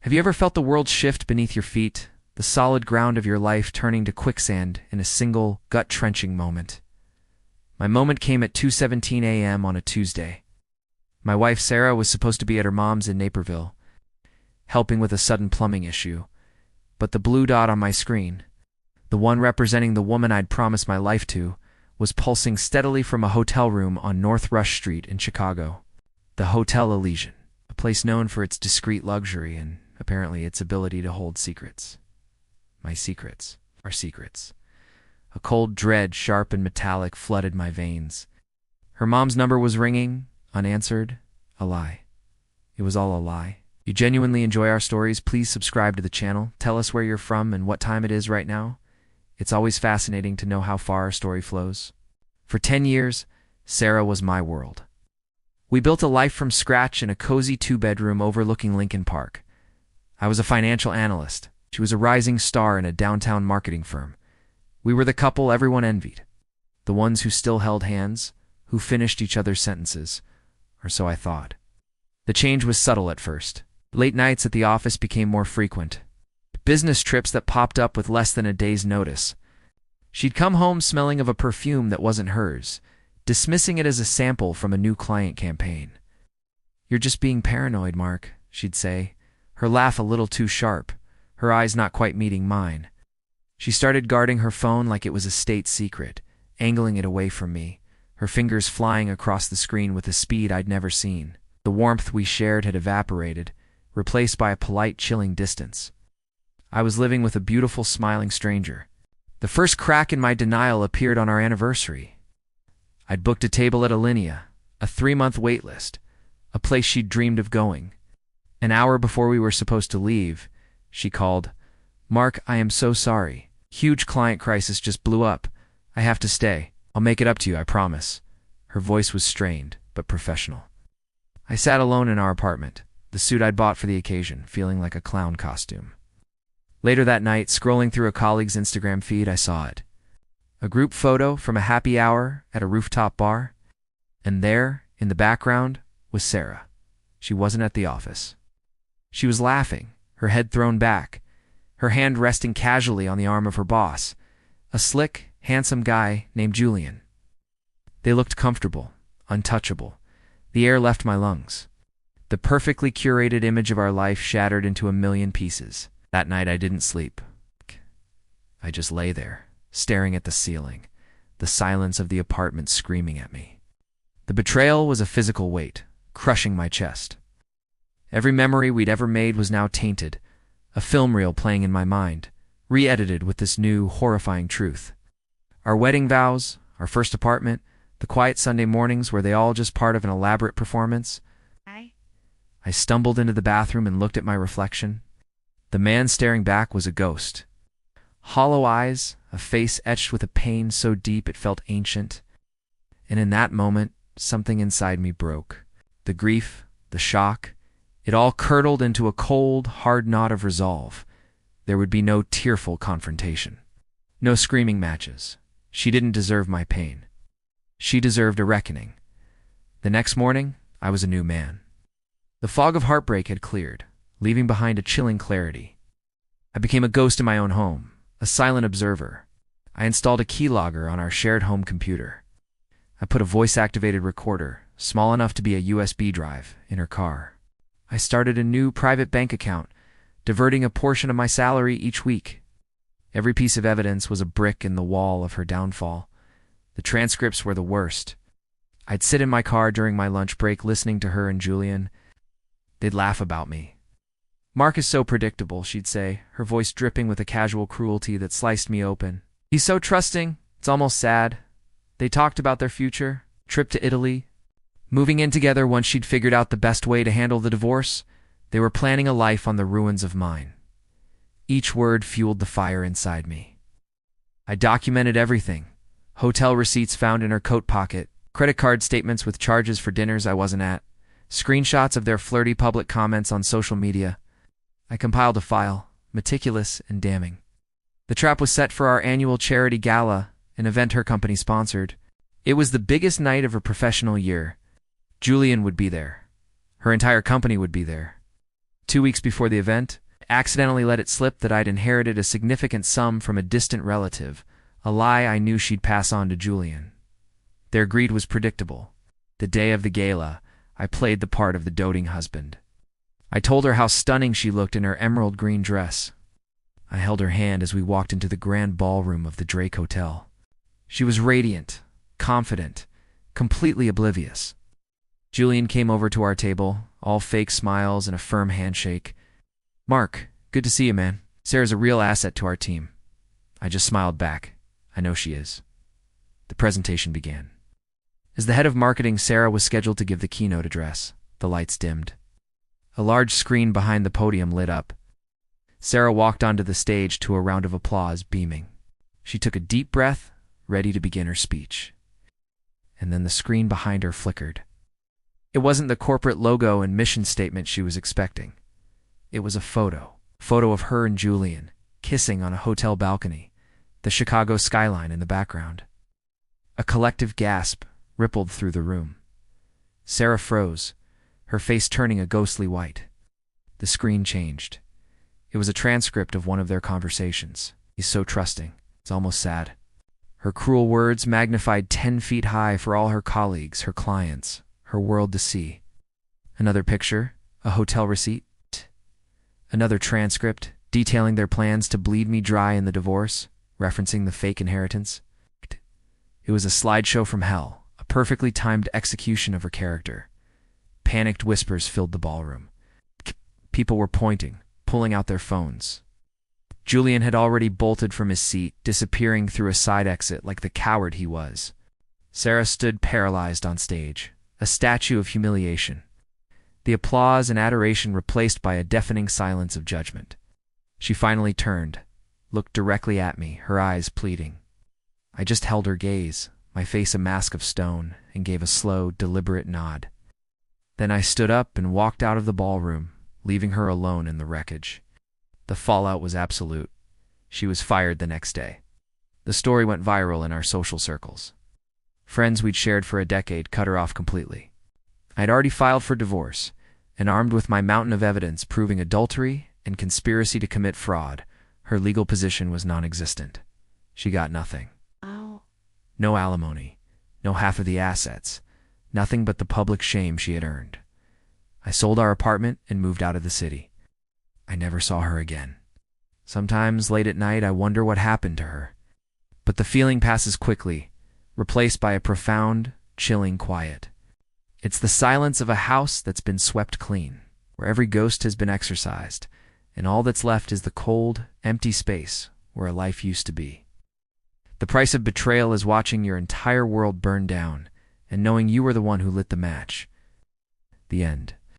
Have you ever felt the world shift beneath your feet, the solid ground of your life turning to quicksand in a single, gut-wrenching moment? My moment came at 2:17 a.m. on a Tuesday. My wife Sarah was supposed to be at her mom's in Naperville, helping with a sudden plumbing issue, but the blue dot on my screen, the one representing the woman I'd promised my life to, was pulsing steadily from a hotel room on North Rush Street in Chicago. The Hotel Elysian, a place known for its discreet luxury and, apparently, its ability to hold secrets. My secrets are secrets. A cold dread, sharp and metallic, flooded my veins. Her mom's number was ringing, unanswered. A lie. It was all a lie. You genuinely enjoy our stories? Please subscribe to the channel. Tell us where you're from and what time it is right now. It's always fascinating to know how far our story flows. For 10 years, Sarah was my world. We built a life from scratch in a cozy 2-bedroom overlooking Lincoln Park. I was a financial analyst. She was a rising star in a downtown marketing firm. We were the couple everyone envied. The ones who still held hands, who finished each other's sentences, or so I thought. The change was subtle at first. Late nights at the office became more frequent. Business trips that popped up with less than a day's notice. She'd come home smelling of a perfume that wasn't hers, dismissing it as a sample from a new client campaign. "You're just being paranoid, Mark," she'd say, her laugh a little too sharp, her eyes not quite meeting mine. She started guarding her phone like it was a state secret, angling it away from me, her fingers flying across the screen with a speed I'd never seen. The warmth we shared had evaporated, replaced by a polite, chilling distance. I was living with a beautiful, smiling stranger. The first crack in my denial appeared on our anniversary. I'd booked a table at Alinea, a 3-month wait list, a place she'd dreamed of going. An hour before we were supposed to leave, she called, "Mark, I am so sorry. Huge client crisis just blew up. I have to stay. I'll make it up to you, I promise." Her voice was strained, but professional. I sat alone in our apartment, the suit I'd bought for the occasion, feeling like a clown costume. Later that night, scrolling through a colleague's Instagram feed, I saw it. A group photo from a happy hour at a rooftop bar. And there, in the background, was Sarah. She wasn't at the office. She was laughing, her head thrown back, her hand resting casually on the arm of her boss, a slick, handsome guy named Julian. They looked comfortable, untouchable. The air left my lungs. The perfectly curated image of our life shattered into a million pieces. That night I didn't sleep. I just lay there, staring at the ceiling, the silence of the apartment screaming at me. The betrayal was a physical weight, crushing my chest. Every memory we'd ever made was now tainted, a film reel playing in my mind, re-edited with this new, horrifying truth. Our wedding vows, our first apartment, the quiet Sunday mornings were they all just part of an elaborate performance? I stumbled into the bathroom and looked at my reflection. The man staring back was a ghost. Hollow eyes, a face etched with a pain so deep it felt ancient. And in that moment, something inside me broke. The grief, the shock, it all curdled into a cold, hard knot of resolve. There would be no tearful confrontation. No screaming matches. She didn't deserve my pain. She deserved a reckoning. The next morning, I was a new man. The fog of heartbreak had cleared, leaving behind a chilling clarity. I became a ghost in my own home, a silent observer. I installed a keylogger on our shared home computer. I put a voice-activated recorder, small enough to be a USB drive, in her car. I started a new private bank account, diverting a portion of my salary each week. Every piece of evidence was a brick in the wall of her downfall. The transcripts were the worst. I'd sit in my car during my lunch break listening to her and Julian. They'd laugh about me. "Mark is so predictable," she'd say, her voice dripping with a casual cruelty that sliced me open. "He's so trusting, it's almost sad." They talked about their future, trip to Italy, moving in together once she'd figured out the best way to handle the divorce. They were planning a life on the ruins of mine. Each word fueled the fire inside me. I documented everything. Hotel receipts found in her coat pocket, credit card statements with charges for dinners I wasn't at, screenshots of their flirty public comments on social media. I compiled a file, meticulous and damning. The trap was set for our annual charity gala, an event her company sponsored. It was the biggest night of her professional year. Julian would be there. Her entire company would be there. 2 weeks before the event, I accidentally let it slip that I'd inherited a significant sum from a distant relative, a lie I knew she'd pass on to Julian. Their greed was predictable. The day of the gala, I played the part of the doting husband. I told her how stunning she looked in her emerald green dress. I held her hand as we walked into the grand ballroom of the Drake Hotel. She was radiant, confident, completely oblivious. Julian came over to our table, all fake smiles and a firm handshake. "Mark, good to see you, man. Sarah's a real asset to our team." I just smiled back. I know she is. The presentation began. As the head of marketing, Sarah was scheduled to give the keynote address. The lights dimmed. A large screen behind the podium lit up. Sarah walked onto the stage to a round of applause, beaming. She took a deep breath, ready to begin her speech. And then the screen behind her flickered. It wasn't the corporate logo and mission statement she was expecting. It was a photo of her and Julian, kissing on a hotel balcony, the Chicago skyline in the background. A collective gasp rippled through the room. Sarah froze, her face turning a ghostly white. The screen changed. It was a transcript of one of their conversations. "He's so trusting. It's almost sad." Her cruel words magnified 10 feet high for all her colleagues, her clients, her world to see. Another picture, a hotel receipt. Another transcript, detailing their plans to bleed me dry in the divorce, referencing the fake inheritance. It was a slideshow from hell, a perfectly timed execution of her character. Panicked whispers filled the ballroom. People were pointing, pulling out their phones. Julian had already bolted from his seat, disappearing through a side exit like the coward he was. Sarah stood paralyzed on stage, a statue of humiliation. The applause and adoration replaced by a deafening silence of judgment. She finally turned, looked directly at me, her eyes pleading. I just held her gaze, my face a mask of stone, and gave a slow, deliberate nod. Then I stood up and walked out of the ballroom, leaving her alone in the wreckage. The fallout was absolute. She was fired the next day. The story went viral in our social circles. Friends we'd shared for a decade cut her off completely. I'd already filed for divorce, and armed with my mountain of evidence proving adultery and conspiracy to commit fraud, her legal position was non-existent. She got nothing. Ow. No alimony, no half of the assets, nothing but the public shame she had earned. I sold our apartment and moved out of the city. I never saw her again. Sometimes late at night I wonder what happened to her. But the feeling passes quickly, replaced by a profound, chilling quiet. It's the silence of a house that's been swept clean, where every ghost has been exorcised, and all that's left is the cold, empty space where a life used to be. The price of betrayal is watching your entire world burn down, and knowing you were the one who lit the match. The end.